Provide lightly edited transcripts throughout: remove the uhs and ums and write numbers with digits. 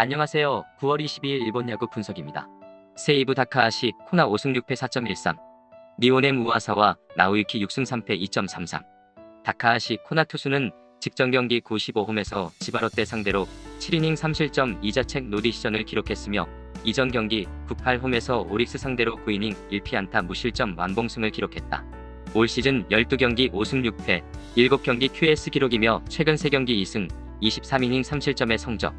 안녕하세요. 9월 22일 일본 야구 분석입니다. 세이브 다카하시 코나 5승 6패 4.13, 니오넴 우아사와 나우유키 6승 3패 2.33. 다카하시 코나 투수는 직전 경기 95홈에서 지바롯데 상대로 7이닝 3실점 2자책 노디시전을 기록했으며 이전 경기 98홈에서 오릭스 상대로 9이닝 1피안타 무실점 완봉승을 기록했다. 올 시즌 12경기 5승 6패, 7경기 QS 기록이며 최근 3경기 2승, 23이닝 3실점의 성적.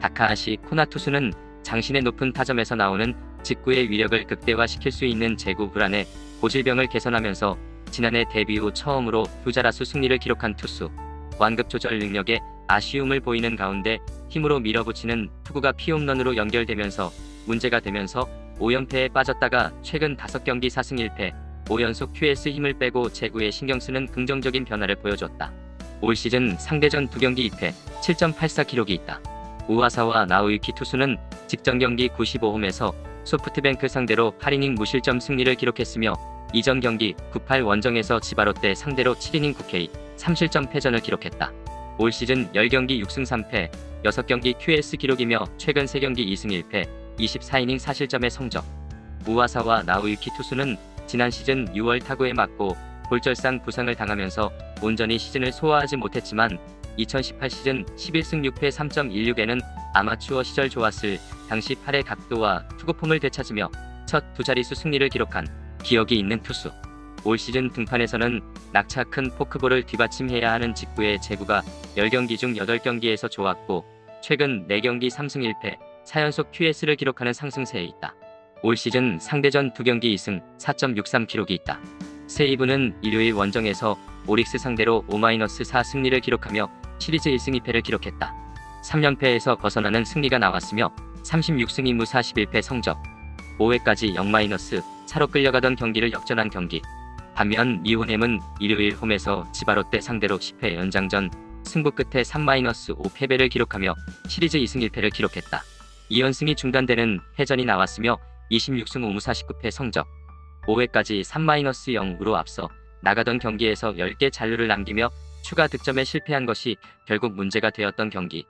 다카하시 코나 투수는 장신의 높은 타점에서 나오는 직구의 위력을 극대화시킬 수 있는 제구 불안의 고질병을 개선하면서 지난해 데뷔 후 처음으로 투자라수 승리를 기록한 투수. 완급 조절 능력에 아쉬움을 보이는 가운데 힘으로 밀어붙이는 투구가 피홈런으로 연결되면서 문제가 되면서 5연패에 빠졌다가 최근 5경기 4승 1패, 5연속 QS 힘을 빼고 제구에 신경쓰는 긍정적인 변화를 보여줬다. 올 시즌 상대전 2경기 2패, 7.84 기록이 있다. 우아사와 나우유키 투수는 직전 경기 95홈에서 소프트뱅크 상대로 8이닝 무실점 승리를 기록했으며 이전 경기 98 원정에서 지바롯데 상대로 7이닝 9K 3실점 패전을 기록했다. 올 시즌 10경기 6승 3패, 6경기 QS 기록이며 최근 3경기 2승 1패, 24이닝 4실점의 성적. 우아사와 나우유키 투수는 지난 시즌 6월 타구에 맞고 골절상 부상을 당하면서 온전히 시즌을 소화하지 못했지만 2018 시즌 11승 6패 3.16에는 아마추어 시절 좋았을 당시 팔의 각도와 투구폼을 되찾으며 첫 두 자릿수 승리를 기록한 기억이 있는 투수. 올 시즌 등판에서는 낙차 큰 포크볼을 뒷받침해야 하는 직구의 제구가 10경기 중 8경기에서 좋았고 최근 4경기 3승 1패, 4연속 QS를 기록하는 상승세에 있다. 올 시즌 상대전 2경기 2승 4.63 기록이 있다. 세이브는 일요일 원정에서 오릭스 상대로 5-4 승리를 기록하며 시리즈 1승 2패를 기록했다. 3연패에서 벗어나는 승리가 나왔으며 36승 2무 41패 성적. 5회까지 0-4로 끌려가던 경기를 역전한 경기. 반면 니오넴은 일요일 홈에서 지바롯데 상대로 10회 연장전 승부 끝에 3-5 패배를 기록하며 시리즈 2승 1패를 기록했다. 2연승이 중단되는 패전이 나왔으며 26승 5무 49패 성적. 5회까지 3-0으로 앞서 나가던 경기에서 10개 잔루를 남기며 추가 득점에 실패한 것이 결국 문제가 되었던 경기.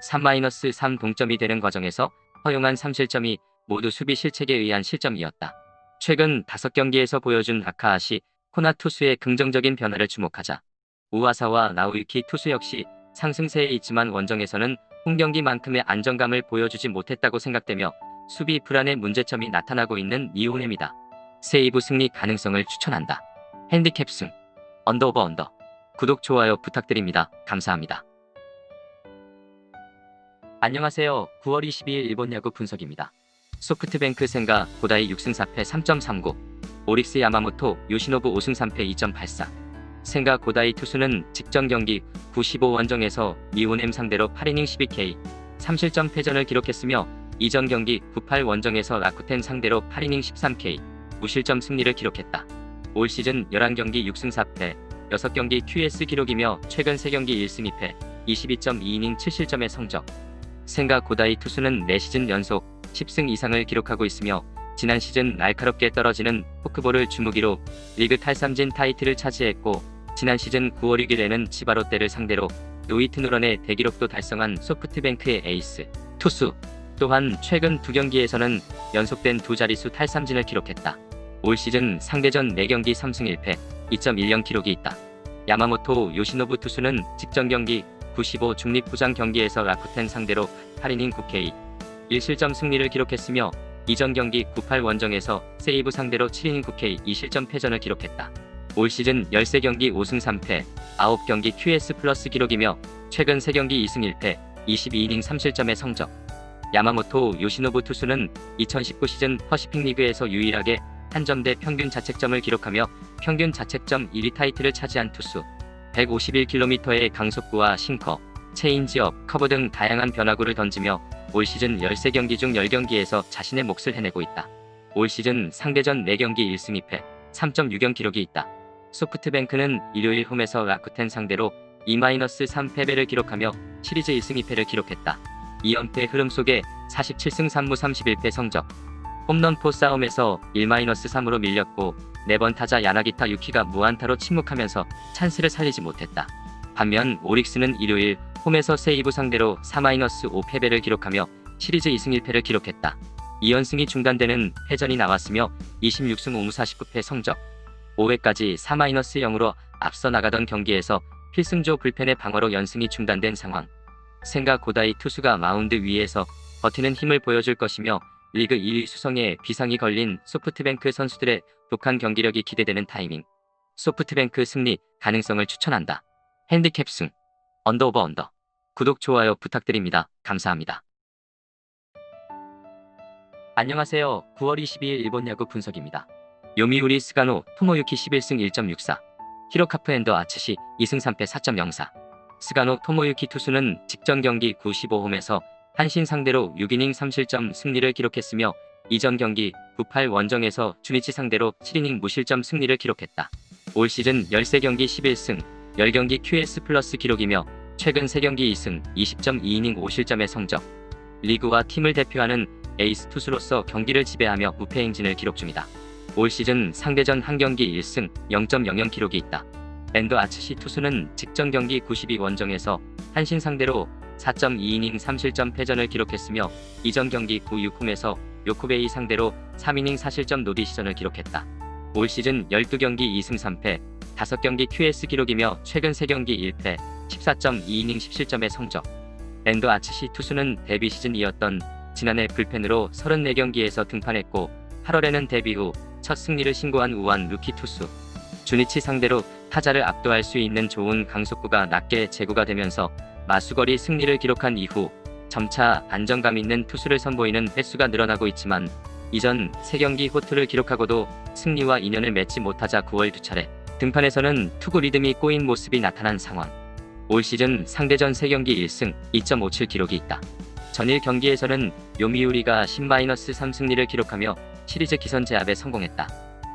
3-3 동점이 되는 과정에서 허용한 3실점이 모두 수비 실책에 의한 실점이었다. 최근 5경기에서 보여준 다카하시 코나 투수의 긍정적인 변화를 주목하자. 우아사와 나우유키 투수 역시 상승세에 있지만 원정에서는 홈경기만큼의 안정감을 보여주지 못했다고 생각되며 수비 불안의 문제점이 나타나고 있는 니오넴이다. 세이브 승리 가능성을 추천한다. 핸디캡 승 언더. 구독 좋아요 부탁드립니다. 감사합니다. 안녕하세요. 9월 22일 일본 야구 분석입니다. 소프트뱅크 센가 고다이 6승 4패 3.39, 오릭스 야마모토 요시노부 5승 3패 2.84. 센가 고다이 투수는 직전 경기 95 원정에서 니오넴 상대로 8이닝 12K 3실점 패전을 기록했으며 이전 경기 98 원정에서 라쿠텐 상대로 8이닝 13K 무실점 승리를 기록했다. 올 시즌 11경기 6승 4패, 6경기 QS 기록이며 최근 3경기 1승 2패, 22.2이닝 7실점의 성적. 센가 고다이 투수는 4시즌 연속 10승 이상을 기록하고 있으며 지난 시즌 날카롭게 떨어지는 포크볼을 주무기로 리그 탈삼진 타이틀을 차지했고 지난 시즌 9월 6일에는 지바롯데를 상대로 노히트노런의 대기록도 달성한 소프트뱅크의 에이스 투수. 또한 최근 2경기에서는 연속된 두 자릿수 탈삼진을 기록했다. 올 시즌 상대전 4경기 3승 1패, 2.10 기록이 있다. 야마모토 요시노부 투수는 직전 경기 95 중립부장 경기에서 라쿠텐 상대로 8이닝 9K 1실점 승리를 기록했으며 이전 경기 98 원정에서 세이브 상대로 7이닝 9K 2실점 패전을 기록했다. 올 시즌 13경기 5승 3패, 9경기 QS 플러스 기록이며 최근 3경기 2승 1패, 22이닝 3실점의 성적. 야마모토 요시노부 투수는 2019 시즌 퍼시픽 리그에서 유일하게 한 점대 평균 자책점을 기록하며 평균 자책점 1위 타이틀을 차지한 투수. 151km의 강속구와 싱커, 체인지업, 커브 등 다양한 변화구를 던지며 올 시즌 13경기 중 10경기에서 자신의 몫을 해내고 있다. 올 시즌 상대전 4경기 1승 2패, 3.60 기록이 있다. 소프트뱅크는 일요일 홈에서 라쿠텐 상대로 2-3 패배를 기록하며 시리즈 1승 2패를 기록했다. 2연패 흐름 속에 47승 3무 31패 성적. 홈런포 싸움에서 1-3으로 밀렸고 4번 타자 야나기타 유키가 무안타로 침묵하면서 찬스를 살리지 못했다. 반면 오릭스는 일요일 홈에서 세이브 상대로 4-5 패배를 기록하며 시리즈 2승 1패를 기록했다. 2연승이 중단되는 패전이 나왔으며 26승 5무 49패 성적. 5회까지 4-0으로 앞서 나가던 경기에서 필승조 불펜의 방어로 연승이 중단된 상황. 센가 고다이 투수가 마운드 위에서 버티는 힘을 보여줄 것이며 리그 1위 수성에 비상이 걸린 소프트뱅크 선수들의 독한 경기력이 기대되는 타이밍. 소프트뱅크 승리 가능성을 추천한다. 핸디캡 승. 언더. 구독, 좋아요 부탁드립니다. 감사합니다. 안녕하세요. 9월 22일 일본 야구 분석입니다. 요미우리 스가노 토모유키 11승 1.64, 히로카프 앤더 아츠시 2승 3패 4.04. 스가노 토모유키 투수는 직전 경기 95홈에서 한신 상대로 6이닝 3실점 승리를 기록했으며 이전 경기 98 원정에서 주니치 상대로 7이닝 무실점 승리를 기록했다. 올 시즌 13경기 11승, 10경기 QS 플러스 기록이며 최근 3경기 2승, 20.2이닝 5실점의 성적. 리그와 팀을 대표하는 에이스 투수로서 경기를 지배하며 무패 행진을 기록 중이다. 올 시즌 상대전 한 경기 1승, 0.00 기록이 있다. 앤더 아츠시 투수는 직전 경기 92 원정에서 한신 상대로 4.2이닝 3실점 패전을 기록했으며 이전 경기 96홈에서 요코베이 상대로 3이닝 4실점 노리시전을 기록했다. 올 시즌 12경기 2승 3패, 5경기 QS 기록이며 최근 3경기 1패, 14.2이닝 10실점의 성적. 앤더 아츠시 투수는 데뷔 시즌이었던 지난해 불펜으로 34경기에서 등판했고 8월에는 데뷔 후 첫 승리를 신고한 우완 루키 투수. 주니치 상대로 타자를 압도할 수 있는 좋은 강속구가 낮게 제구가 되면서 마수거리 승리를 기록한 이후 점차 안정감 있는 투수를 선보이는 횟수가 늘어나고 있지만 이전 3경기 호투를 기록하고도 승리와 인연을 맺지 못하자 9월 2차례 등판에서는 투구 리듬이 꼬인 모습이 나타난 상황. 올 시즌 상대전 3경기 1승 2.57 기록이 있다. 전일 경기에서는 요미우리가 10-3 승리를 기록하며 시리즈 기선 제압에 성공했다.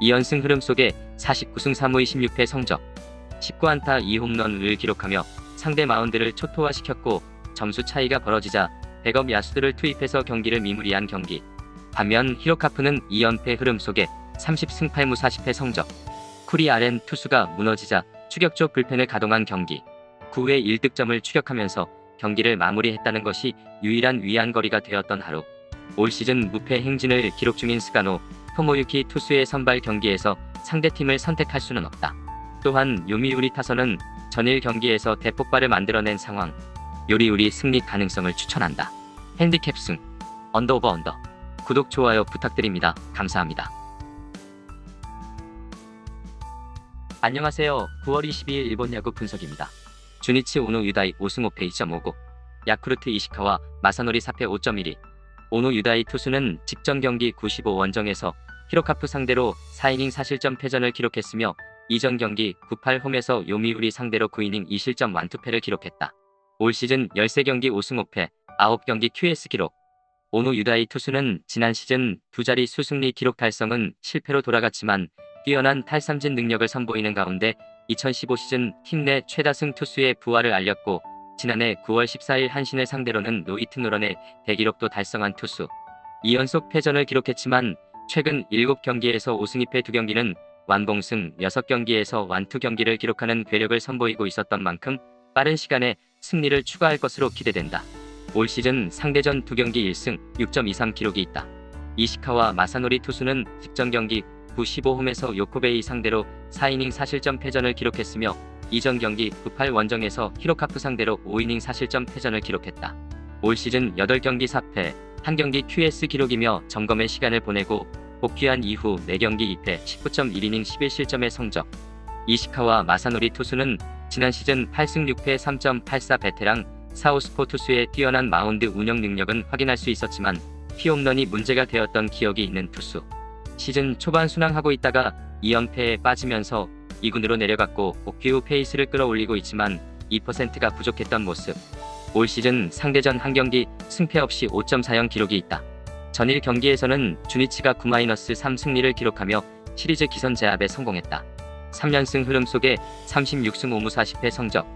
2연승 흐름 속에 49승 3무 26패 성적, 19안타 2홈런을 기록하며 상대 마운드를 초토화시켰고 점수 차이가 벌어지자 백업 야수들을 투입해서 경기를 미무리한 경기. 반면 히로카프는 2연패 흐름 속에 30승 8무 40패 성적. 쿠리 RM 투수가 무너지자 추격조 불펜을 가동한 경기. 9회 1득점을 추격하면서 경기를 마무리했다는 것이 유일한 위안거리가 되었던 하루. 올 시즌 무패 행진을 기록 중인 스가노 토모유키 투수의 선발 경기에서 상대팀을 선택할 수는 없다. 또한 요미우리 타선은 전일 경기에서 대폭발을 만들어낸 상황. 요리우리 승리 가능성을 추천한다. 핸디캡 승. 언더. 구독, 좋아요 부탁드립니다. 감사합니다. 안녕하세요. 9월 22일 일본 야구 분석입니다. 주니치 오노 유다이 5승 5패 2.59, 야쿠르트 이시카와 마사노리 4패 5.12. 오노 유다이 투수는 직전 경기 95 원정에서 히로카프 상대로 4이닝 4실점 패전을 기록했으며 이전 경기 98 홈에서 요미우리 상대로 9이닝 2실점 완투패를 기록했다. 올 시즌 13경기 5승 5패, 9경기 QS 기록. 오노 유다이 투수는 지난 시즌 두 자리 수승리 기록 달성은 실패로 돌아갔지만 뛰어난 탈삼진 능력을 선보이는 가운데 2015 시즌 팀 내 최다승 투수의 부활을 알렸고 지난해 9월 14일 한신을 상대로는 노히트 노런의 대기록도 달성한 투수. 2연속 패전을 기록했지만 최근 7경기에서 5승 2패 2경기는 완봉승, 6경기에서 완투 경기를 기록하는 괴력을 선보이고 있었던 만큼 빠른 시간에 승리를 추가할 것으로 기대된다. 올 시즌 상대전 2경기 1승 6.23 기록이 있다. 이시카와 마사노리 투수는 직전 경기 95홈에서 요코베이 상대로 4이닝 4실점 패전을 기록했으며 이전 경기 98 원정에서 히로카프 상대로 5이닝 4실점 패전을 기록했다. 올 시즌 8경기 4패, 1경기 QS 기록이며 점검의 시간을 보내고 복귀한 이후 4경기 2패 19.1이닝 11실점의 성적. 이시카와 마사노리 투수는 지난 시즌 8승 6패 3.84 베테랑 사우스포 투수의 뛰어난 마운드 운영 능력은 확인할 수 있었지만 피홈런이 문제가 되었던 기억이 있는 투수. 시즌 초반 순항하고 있다가 2연패에 빠지면서 2군으로 내려갔고 복귀 후 페이스를 끌어올리고 있지만 2%가 부족했던 모습. 올 시즌 상대전 한 경기 승패 없이 5.40 기록이 있다. 전일 경기에서는 주니치가 9-3 승리를 기록하며 시리즈 기선 제압에 성공했다. 3연승 흐름 속에 36승 5무 40패 성적.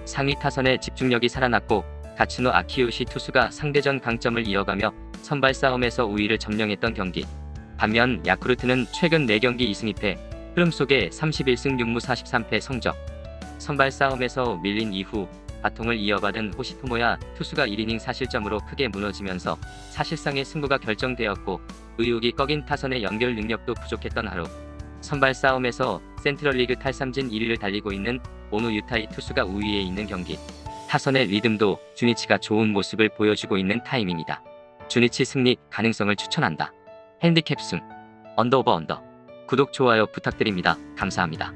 상위 타선의 집중력이 살아났고 가츠노 아키요시 투수가 상대전 강점을 이어가며 선발 싸움에서 우위를 점령했던 경기. 반면 야쿠르트는 최근 4경기 2승 2패, 흐름 속에 31승 6무 43패 성적. 선발 싸움에서 밀린 이후 바통을 이어받은 호시토모야 투수가 1이닝 사실점으로 크게 무너지면서 사실상의 승부가 결정되었고 의욕이 꺾인 타선의 연결 능력도 부족했던 하루. 선발 싸움에서 센트럴리그 탈삼진 1위를 달리고 있는 오누 유타이 투수가 우위에 있는 경기. 타선의 리듬도 주니치가 좋은 모습을 보여주고 있는 타이밍이다. 주니치 승리 가능성을 추천한다. 핸디캡 승 언더 오버 언더. 구독 좋아요 부탁드립니다. 감사합니다.